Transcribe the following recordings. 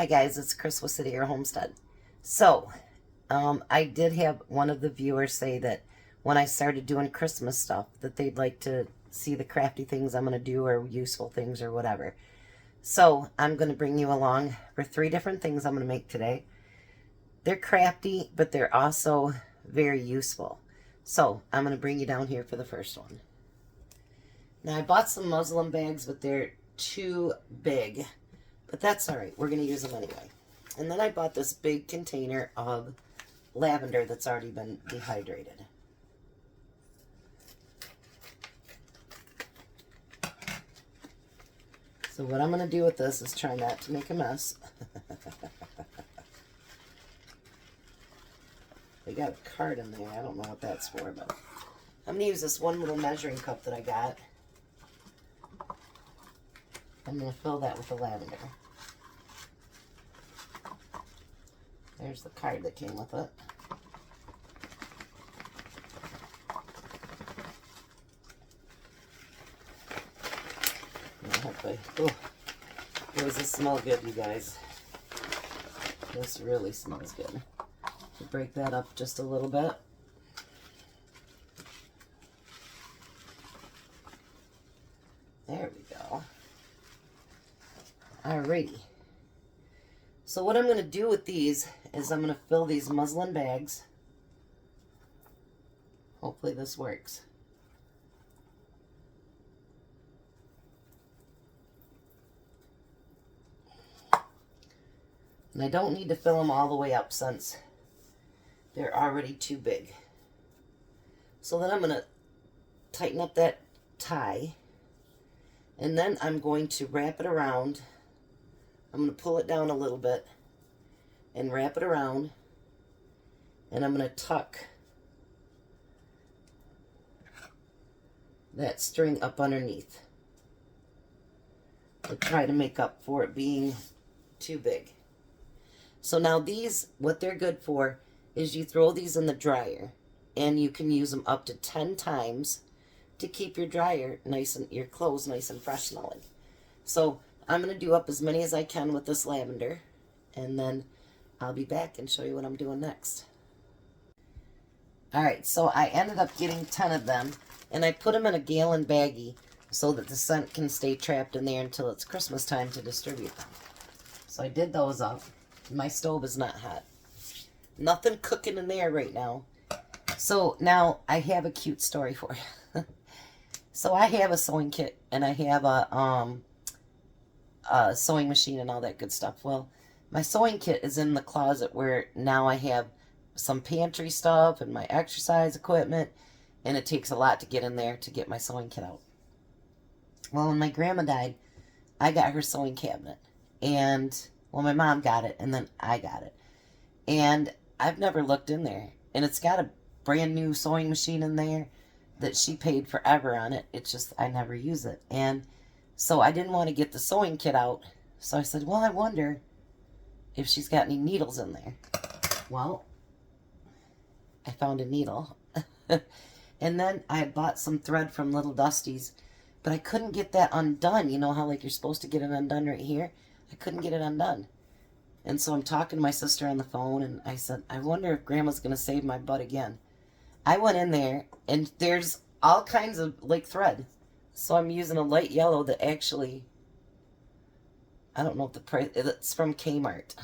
Hi guys, it's Chris with City Air Homestead. So, I did have one of the viewers say that when I started doing Christmas stuff that they'd like to see the crafty things I'm going to do or useful things or whatever. So, I'm going to bring you along for 3 different things I'm going to make today. They're crafty, but they're also very useful. So, I'm going to bring you down here for the first one. Now, I bought some muslin bags, but they're too big. But that's alright, we're going to use them anyway. And then I bought this big container of lavender that's already been dehydrated. So what I'm going to do with this is try not to make a mess. They got a card in there, I don't know what that's for, but I'm going to use this one little measuring cup that I got. I'm going to fill that with the lavender. There's the card that came with it. Oh, does this smell good, you guys? This really smells good. Break that up just a little bit. There we go. Alrighty. So what I'm going to do with these is I'm going to fill these muslin bags. Hopefully this works. And I don't need to fill them all the way up since they're already too big. So then I'm going to tighten up that tie. And then I'm going to wrap it around. I'm going to pull it down a little bit and wrap it around. And I'm going to tuck that string up underneath to try to make up for it being too big. So now these, what they're good for is you throw these in the dryer and you can use them up to 10 times to keep your dryer nice and your clothes nice and fresh smelling. So I'm going to do up as many as I can with this lavender, and then I'll be back and show you what I'm doing next. Alright, so I ended up getting 10 of them, and I put them in a gallon baggie so that the scent can stay trapped in there until it's Christmas time to distribute them. So I did those up. My stove is not hot. Nothing cooking in there right now. So now I have a cute story for you. So I have a sewing kit, and I have a sewing machine and all that good stuff. Well, my sewing kit is in the closet where now I have some pantry stuff and my exercise equipment, and it takes a lot to get in there to get my sewing kit out. Well, when my grandma died, I got her sewing cabinet, and well, my mom got it, and then I got it, and I've never looked in there, and it's got a brand new sewing machine in there that she paid forever on it. It's just I never use it, and so I didn't want to get the sewing kit out. So I said, well, I wonder if she's got any needles in there. Well, I found a needle. And then I had bought some thread from Little Dusty's, but I couldn't get that undone. You know how like you're supposed to get it undone right here? I couldn't get it undone. And so I'm talking to my sister on the phone, and I said, I wonder if Grandma's going to save my butt again. I went in there, and there's all kinds of like thread. So I'm using a light yellow that actually, I don't know if the price, it's from Kmart.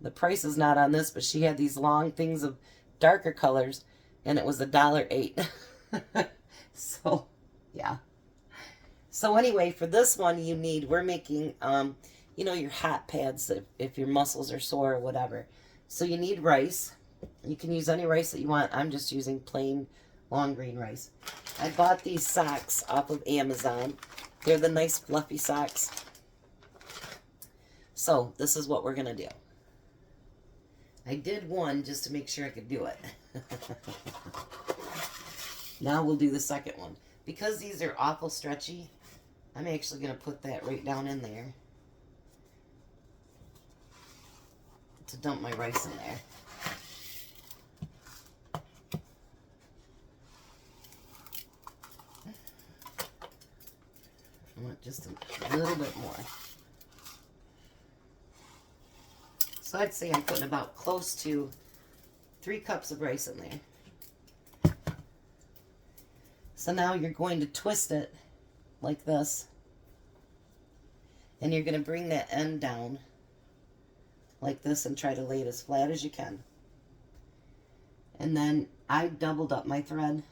The price is not on this, but she had these long things of darker colors, and it was $1.08. So, yeah. So anyway, for this one you need, we're making, you know, your hot pads if your muscles are sore or whatever. So you need rice. You can use any rice that you want. I'm just using plain long grain rice. I bought these socks off of Amazon. They're the nice fluffy socks. So this is what we're going to do. I did one just to make sure I could do it. Now we'll do the second one. Because these are awful stretchy, I'm actually going to put that right down in there to dump my rice in there. I want just a little bit more. So I'd say I'm putting about close to 3 cups of rice in there. So now you're going to twist it like this. And you're going to bring that end down like this and try to lay it as flat as you can. And then I doubled up my thread.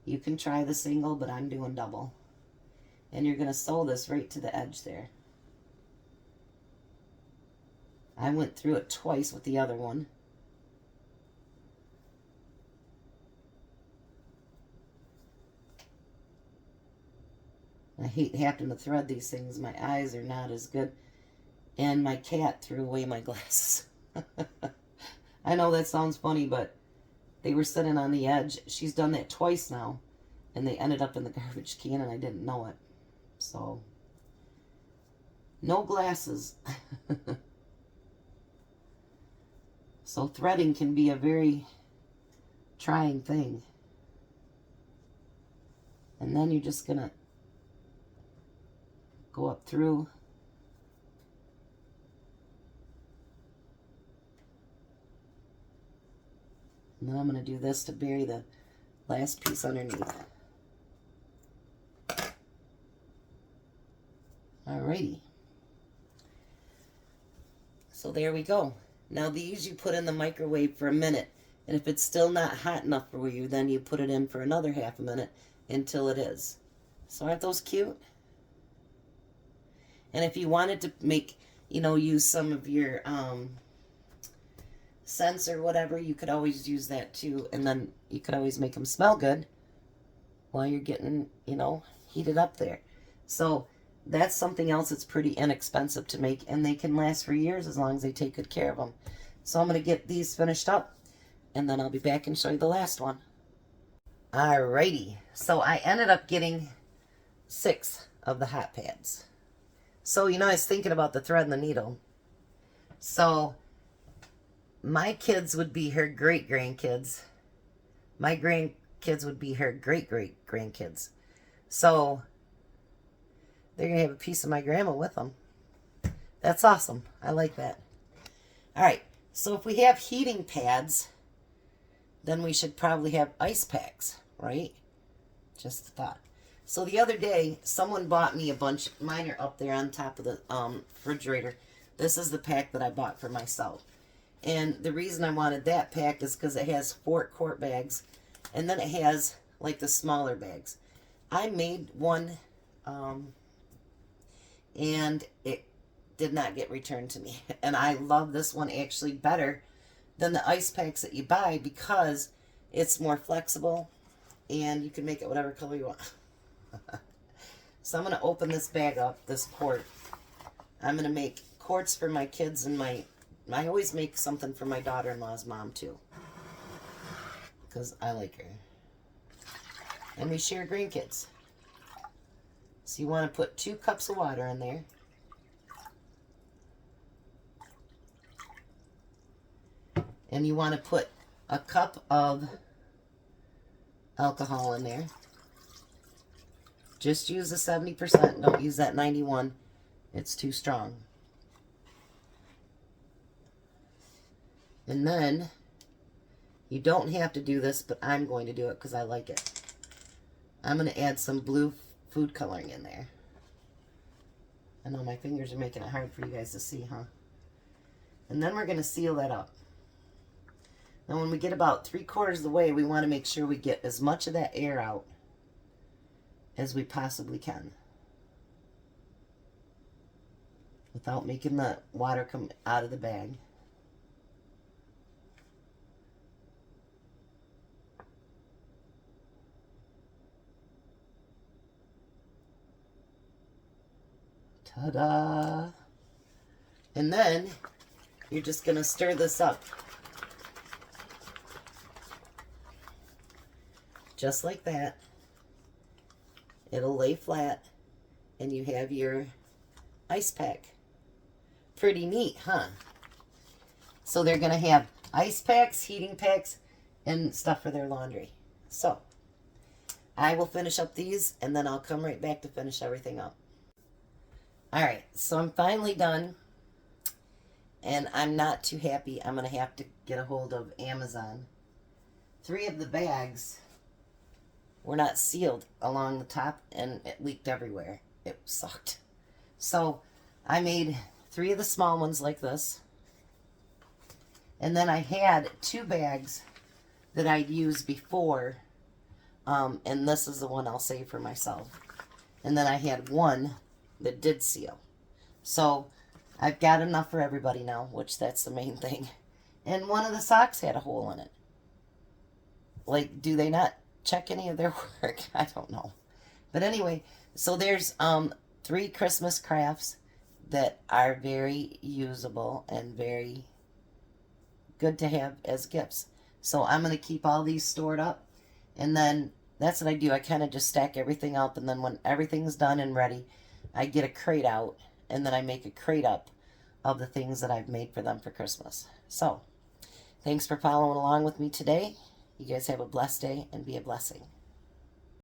You can try the single, but I'm doing double. And you're going to sew this right to the edge there. I went through it twice with the other one. I hate having to thread these things. My eyes are not as good. And my cat threw away my glasses. I know that sounds funny, but they were sitting on the edge. She's done that twice now. And they ended up in the garbage can and I didn't know it. So, no glasses. So threading can be a very trying thing. And then you're just going to go up through. And then I'm going to do this to bury the last piece underneath. Alrighty. So there we go. Now these you put in the microwave for a minute. And if it's still not hot enough for you, then you put it in for another half a minute until it is. So aren't those cute? And if you wanted to make, you know, use some of your scents or whatever, you could always use that too. And then you could always make them smell good while you're getting, you know, heated up there. So that's something else that's pretty inexpensive to make, and they can last for years as long as they take good care of them. So I'm going to get these finished up, and then I'll be back and show you the last one. Alrighty, so I ended up getting 6 of the hot pads. So, you know, I was thinking about the thread and the needle. So, my kids would be her great-grandkids. My grandkids would be her great-great-grandkids. So, they're going to have a piece of my grandma with them. That's awesome. I like that. Alright, so if we have heating pads, then we should probably have ice packs, right? Just a thought. So the other day, someone bought me a bunch. Mine are up there on top of the refrigerator. This is the pack that I bought for myself. And the reason I wanted that pack is because it has 4 quart bags. And then it has, like, the smaller bags. I made one, and it did not get returned to me. And I love this one actually better than the ice packs that you buy because it's more flexible. And you can make it whatever color you want. So I'm going to open this bag up, this quart. I'm going to make quarts for my kids and I always make something for my daughter-in-law's mom too. Because I like her. And we share grandkids. So you want to put 2 cups of water in there. And you want to put a cup of alcohol in there. Just use the 70%. Don't use that 91. It's too strong. And then, you don't have to do this, but I'm going to do it because I like it. I'm going to add some blue food coloring in there. I know my fingers are making it hard for you guys to see, huh? And then we're going to seal that up. Now when we get about 3/4 of the way, we want to make sure we get as much of that air out as we possibly can without making the water come out of the bag. Ta-da! And then you're just going to stir this up. Just like that. It'll lay flat, and you have your ice pack. Pretty neat, huh? So they're going to have ice packs, heating packs, and stuff for their laundry. So, I will finish up these, and then I'll come right back to finish everything up. Alright, so I'm finally done. And I'm not too happy. I'm going to have to get a hold of Amazon. 3 of the bags were not sealed along the top, and it leaked everywhere. It sucked. So I made 3 of the small ones like this. And then I had 2 bags that I'd used before. And this is the one I'll save for myself. And then I had 1 that did seal. So I've got enough for everybody now, which that's the main thing. And one of the socks had a hole in it. Like, do they not check any of their work? I don't know. But anyway, so there's 3 Christmas crafts that are very usable and very good to have as gifts. So I'm going to keep all these stored up. And then that's what I do. I kind of just stack everything up. And then when everything's done and ready, I get a crate out. And then I make a crate up of the things that I've made for them for Christmas. So, thanks for following along with me today. You guys have a blessed day and be a blessing.